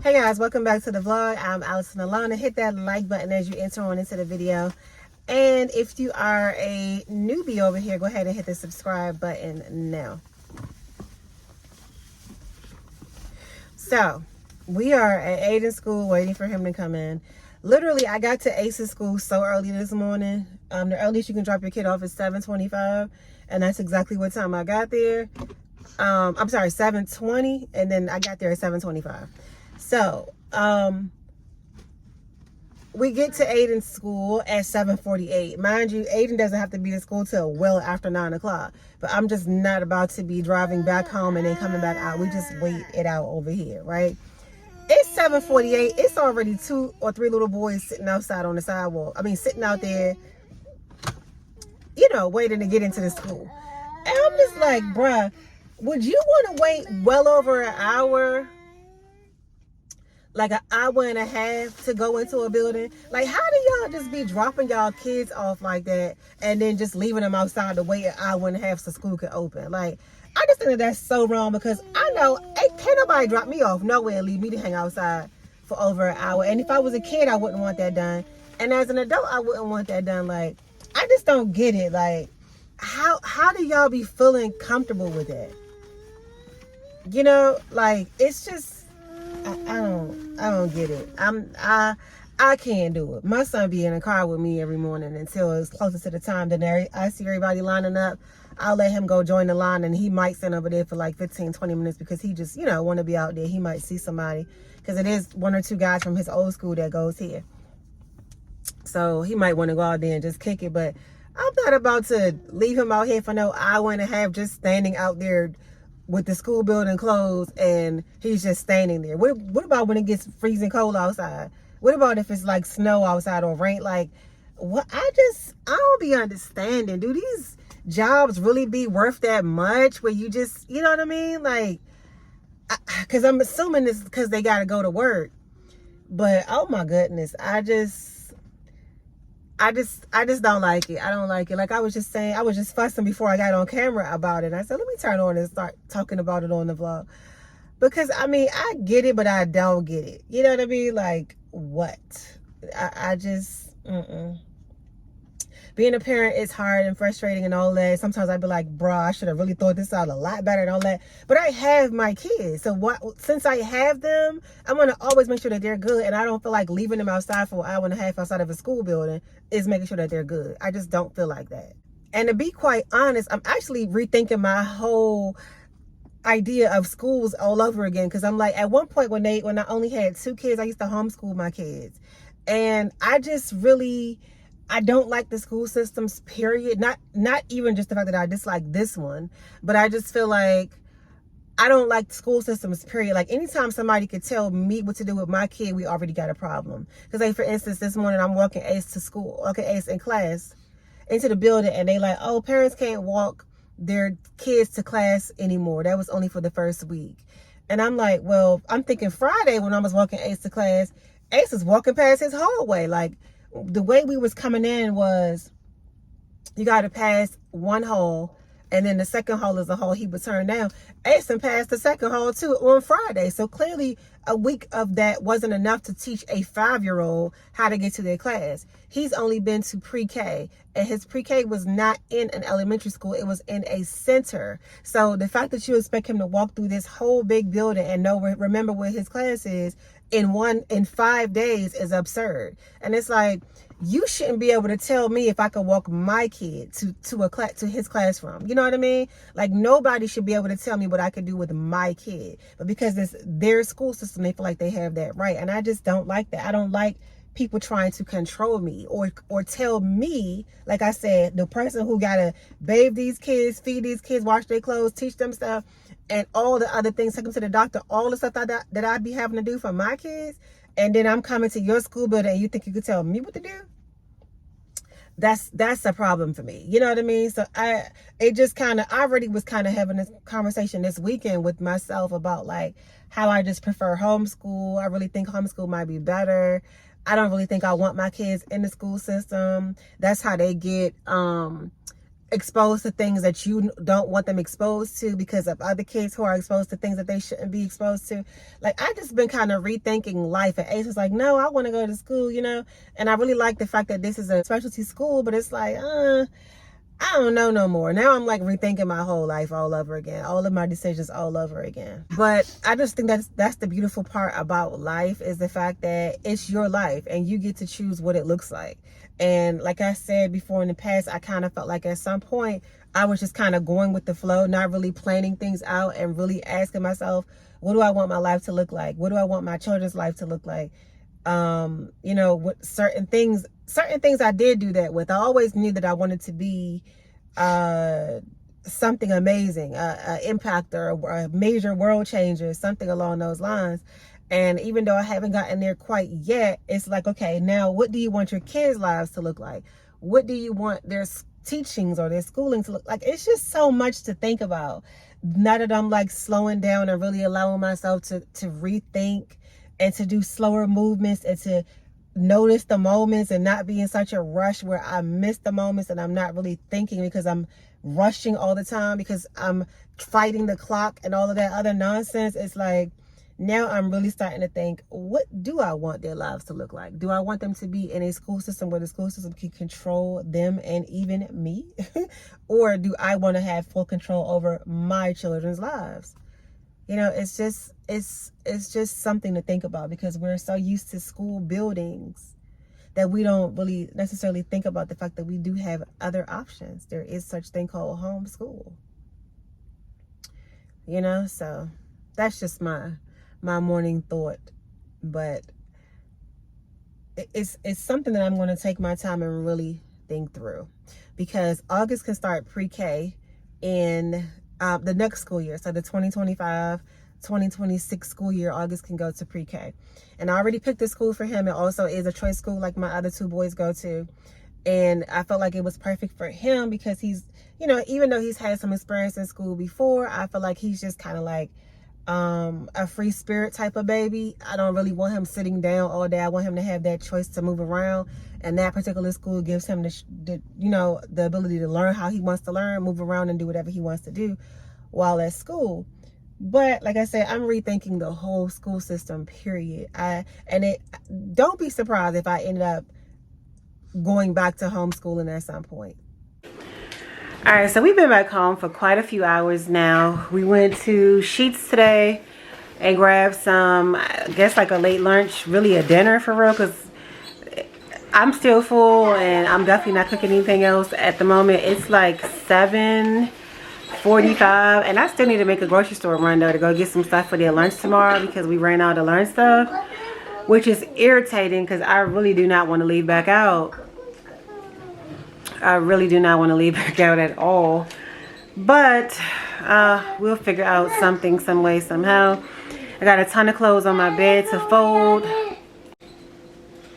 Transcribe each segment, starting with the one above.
Hey guys, welcome back to the vlog. I'm AllisonAlanna. Hit that like button as you enter on into the video. And if you are a newbie over here, go ahead and hit the subscribe button now. So, we are at Aiden's school waiting for him to come in. Literally, I got to Ace's school so early this morning. The earliest you can drop your kid off is 7:25. And that's exactly what time I got there. I'm sorry, 7:20. And then I got there at 7:25. So, we get to Aiden's school at 7:48. Mind you, Aiden doesn't have to be at school till well after 9 o'clock. But I'm just not about to be driving back home and then coming back out. We just wait it out over here, right? It's 7:48. It's already 2 or 3 little boys sitting outside on the sidewalk. I mean, sitting out there, you know, waiting to get into the school. And I'm just like, bruh, would you want to wait well over an hour? Like an hour and a half to go into a building? Like, how do y'all just be dropping y'all kids off like that and then just leaving them outside to wait an hour and a half so school can open? Like, I just think that that's so wrong, because I know can't nobody drop me off nowhere and leave me to hang outside for over an hour. And if I was a kid, I wouldn't want that done. And as an adult, I wouldn't want that done. Like, I just don't get it. Like, how do y'all be feeling comfortable with that? You know, like, it's just, I don't get it. I can't do it. My son be in the car with me every morning until it's closer to the time. Then I see everybody lining up. I'll let him go join the line, and he might stand over there for like 15-20 minutes because he just, you know, want to be out there. He might see somebody, because it is 1 or 2 guys from his old school that goes here. So he might want to go out there and just kick it. But I'm not about to leave him out here for no hour and a half just standing out there with the school building closed and he's just standing there. What about when it gets freezing cold outside? What about if it's like snow outside or rain? Like, what? I don't be understanding. Do these jobs really be worth that much where you just, you know what I mean? Like, because I'm assuming it's because they got to go to work. But oh my goodness, I just don't like it. I don't like it. Like I was just saying, I was just fussing before I got on camera about it. And I said, let me turn on and start talking about it on the vlog. Because, I mean, I get it, but I don't get it. You know what I mean? Like, what? I just, Being a parent is hard and frustrating and all that. Sometimes I'd be like, bro, I should have really thought this out a lot better and all that. But I have my kids. So since I have them, I'm going to always make sure that they're good. And I don't feel like leaving them outside for an hour and a half outside of a school building is making sure that they're good. I just don't feel like that. And to be quite honest, I'm actually rethinking my whole idea of schools all over again. Because I'm like, at one point when I only had 2 kids, I used to homeschool my kids. And I don't like the school systems, period. Not even just the fact that I dislike this one, but I just feel like I don't like school systems, period. Like, anytime somebody could tell me what to do with my kid, we already got a problem. Because, like, for instance, this morning I'm walking Ace to school, Ace in class, into the building, and they like, oh, parents can't walk their kids to class anymore. That was only for the first week. And I'm like, well, I'm thinking Friday when I was walking Ace to class, Ace was walking past his hallway. Like, the way we was coming in was you got to pass one hall, and then the second hall is a hall he would turn down. Ace passed the second hall too on Friday. So clearly a week of that wasn't enough to teach a 5-year-old how to get to their class. He's only been to pre-K, and his pre-K was not in an elementary school. It was in a center. So the fact that you expect him to walk through this whole big building and remember where his class is in 5 days is absurd. And it's like, you shouldn't be able to tell me if I could walk my kid to his classroom. You know what I mean? Like, nobody should be able to tell me what I could do with my kid. But because it's their school system, they feel like they have that right. And I just don't like that. I don't like people trying to control me or tell me, like I said, the person who gotta bathe these kids, feed these kids, wash their clothes, teach them stuff, and all the other things, take them to the doctor, all the stuff that I'd be having to do for my kids. And then I'm coming to your school building and you think you could tell me what to do? That's a problem for me. You know what I mean? So I already was kind of having this conversation this weekend with myself about like how I just prefer homeschool. I really think homeschool might be better. I don't really think I want my kids in the school system. That's how they get exposed to things that you don't want them exposed to because of other kids who are exposed to things that they shouldn't be exposed to. Like, I just been kind of rethinking life. And Ace was like, no, I want to go to school, you know. And I really like the fact that this is a specialty school, but it's like, I don't know no more. Now I'm like rethinking my whole life all over again, all of my decisions all over again. But I just think that's the beautiful part about life, is the fact that it's your life and you get to choose what it looks like. And like I said before in the past, I kind of felt like at some point I was just kind of going with the flow, not really planning things out and really asking myself, what do I want my life to look like? What do I want my children's life to look like? You know, what certain things I did do that with. I always knew that I wanted to be something amazing, an impactor, a major world changer, something along those lines. And even though I haven't gotten there quite yet, it's like, okay, now what do you want your kids' lives to look like? What do you want their teachings or their schooling to look like? It's just so much to think about. Now that I'm like slowing down and really allowing myself to rethink and to do slower movements and to notice the moments and not be in such a rush where I miss the moments and I'm not really thinking because I'm rushing all the time because I'm fighting the clock and all of that other nonsense. It's like, now I'm really starting to think, what do I want their lives to look like? Do I want them to be in a school system where the school system can control them and even me? Or do I want to have full control over my children's lives? You know, it's just something to think about, because we're so used to school buildings that we don't really necessarily think about the fact that we do have other options. There is such thing called homeschool. You know, so that's just my morning thought. But it's something that I'm going to take my time and really think through, because August can start pre-K in the next school year. So the 2025-2026 school year, August can go to pre-K. And I already picked the school for him. It also is a choice school like my other two boys go to. And I felt like it was perfect for him because he's, you know, even though he's had some experience in school before, I feel like he's just kind of like a free spirit type of baby. I don't really want him sitting down all day. I want him to have that choice to move around, and that particular school gives him the you know, the ability to learn how he wants to learn, move around and do whatever he wants to do while at school. But like I said, I'm rethinking the whole school system, period. Don't be surprised if I ended up going back to homeschooling at some point. All right, so we've been back home for quite a few hours now. We went to Sheetz today and grabbed some, I guess like a late lunch, really a dinner for real, because I'm still full and I'm definitely not cooking anything else at the moment. It's like 7:45 and I still need to make a grocery store run though to go get some stuff for their lunch tomorrow, because we ran out of lunch stuff, which is irritating because I really do not want to leave back out. I really do not want to leave back out at all. But we'll figure out something, some way, somehow. I got a ton of clothes on my bed to fold.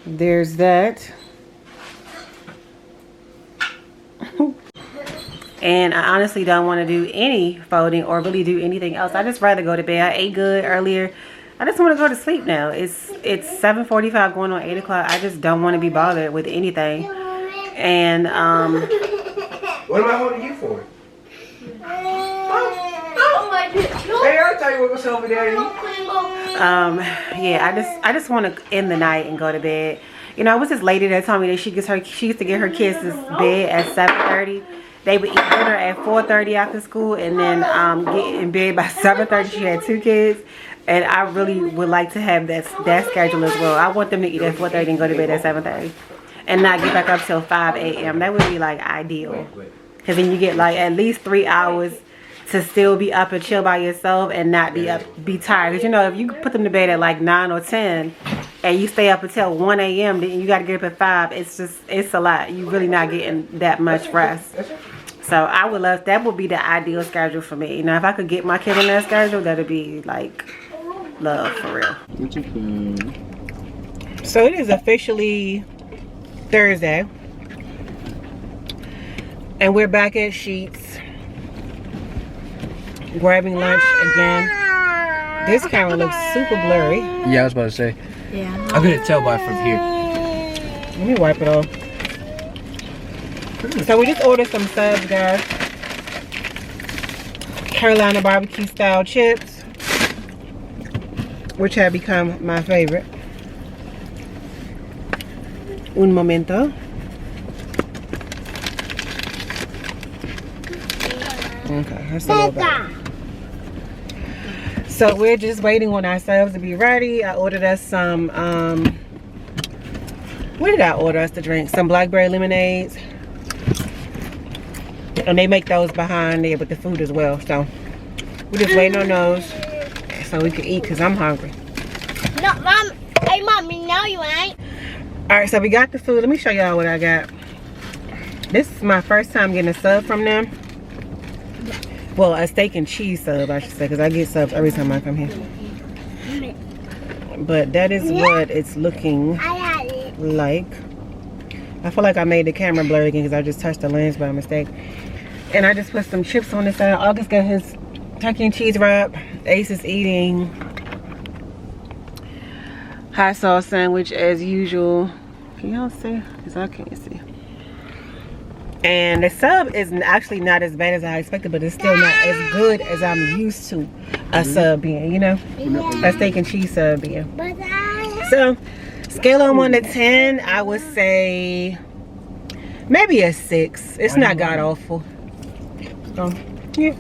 There's that. And I honestly don't want to do any folding or really do anything else. I just rather go to bed. I ate good earlier. I just want to go to sleep now. It's 7:45 going on 8 o'clock. I just don't want to be bothered with anything. And what am I holding you for? Hey, I'll tell you what's over there. Yeah, I just want to end the night and go to bed. You know, it was this lady that told me that she used to get her kids to bed at 7:30. They would eat dinner at 4:30 after school, and then get in bed by 7:30. She had 2 kids, and I really would like to have that schedule as well. I want them to eat at 4:30 and go to bed at 7:30. And not get back up till 5 a.m. That would be like ideal. Because then you get like at least 3 hours to still be up and chill by yourself and not be tired. Because you know, if you put them to bed at like 9 or 10 and you stay up until 1 a.m. then you got to get up at 5. It's a lot. You're really not getting that much rest. So I would love, that would be the ideal schedule for me. You know, if I could get my kid on that schedule, that would be like love for real. So it is officially Thursday, and we're back at Sheetz grabbing lunch again. This camera looks super blurry. Yeah, I was about to say. Yeah. I couldn't tell by from here. Let me wipe it off. So we just ordered some subs, guys. Carolina barbecue style chips, which have become my favorite. Un momento. Okay, that's a little better. So we're just waiting on ourselves to be ready. I ordered us some, what did I order us to drink? Some blackberry lemonades. And they make those behind there with the food as well. So we're just waiting on those so we can eat because I'm hungry. No, Mom. Hey, Mommy, no you ain't. Alright, so we got the food. Let me show y'all what I got. This is my first time getting a sub from them. Well, a steak and cheese sub, I should say, because I get subs every time I come here. But that is what it's looking like. I feel like I made the camera blurry again because I just touched the lens by mistake. And I just put some chips on the side. August got his turkey and cheese wrap. Ace is eating hot sauce sandwich as usual. Can y'all see? Because I can't see. And the sub is actually not as bad as I expected, but it's still not as good as I'm used to a sub being, you know? A steak and cheese sub being. So, scale on 1 to 10, I would say maybe a 6. It's not god awful. So, yeah.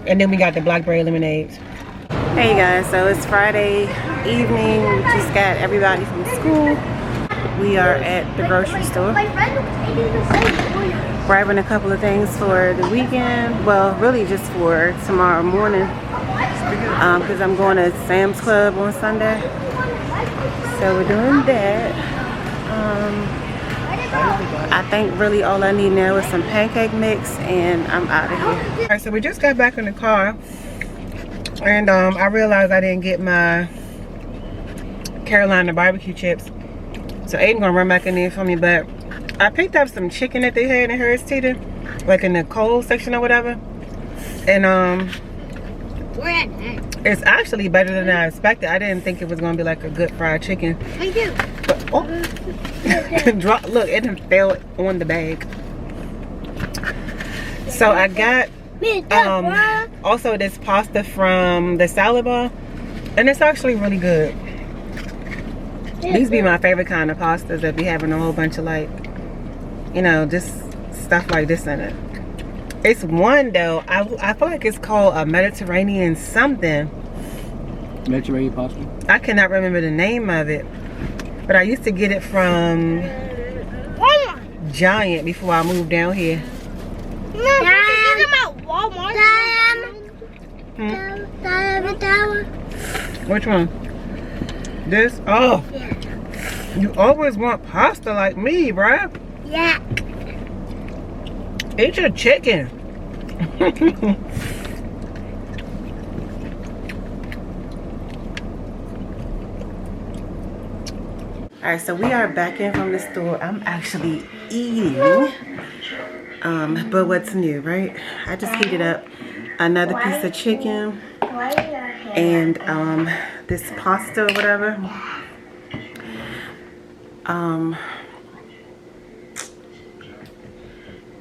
And then we got the blackberry lemonades. Hey guys, so it's Friday evening. We just got everybody from school. We are at the grocery store. Grabbing a couple of things for the weekend. Well, really just for tomorrow morning. Because I'm going to Sam's Club on Sunday. So we're doing that. I think really all I need now is some pancake mix and I'm out of here. Alright, so we just got back in the car. And I realized I didn't get my Carolina barbecue chips. So Aiden gonna run back in there for me, but I picked up some chicken that they had in Harris Teeter, like in the cold section or whatever. And it's actually better than I expected. I didn't think it was gonna be like a good fried chicken. Me too. But, oh, look, it fell on the bag. So I got also this pasta from the salad bar, and it's actually really good. These be my favorite kind of pastas that be having a whole bunch of like, you know, just stuff like this in it. It's one though, I feel like it's called a Mediterranean something. Mediterranean pasta? I cannot remember the name of it. But I used to get it from Giant before I moved down here. Which one? This? Oh. You always want pasta like me, bruh. Yeah. Eat your chicken. Alright, so we are back in from the store. I'm actually eating. But what's new, right? I just heated up another piece of chicken and this pasta or whatever.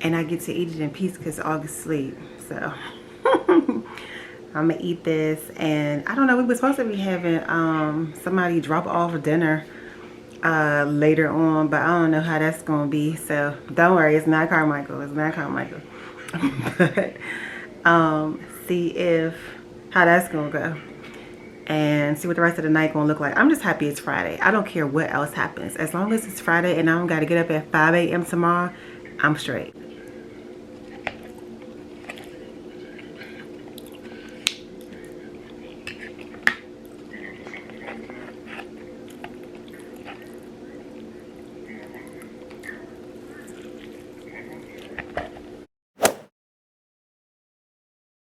And I get to eat it in peace because August sleep. So I'm gonna eat this, and I don't know, we were supposed to be having somebody drop off dinner later on, but I don't know how that's gonna be. So don't worry, it's not Carmichael. It's not Carmichael. But see how that's gonna go and see what the rest of the night gonna look like. I'm just happy it's Friday. I don't care what else happens. As long as it's Friday and I don't gotta get up at 5 a.m. tomorrow, I'm straight.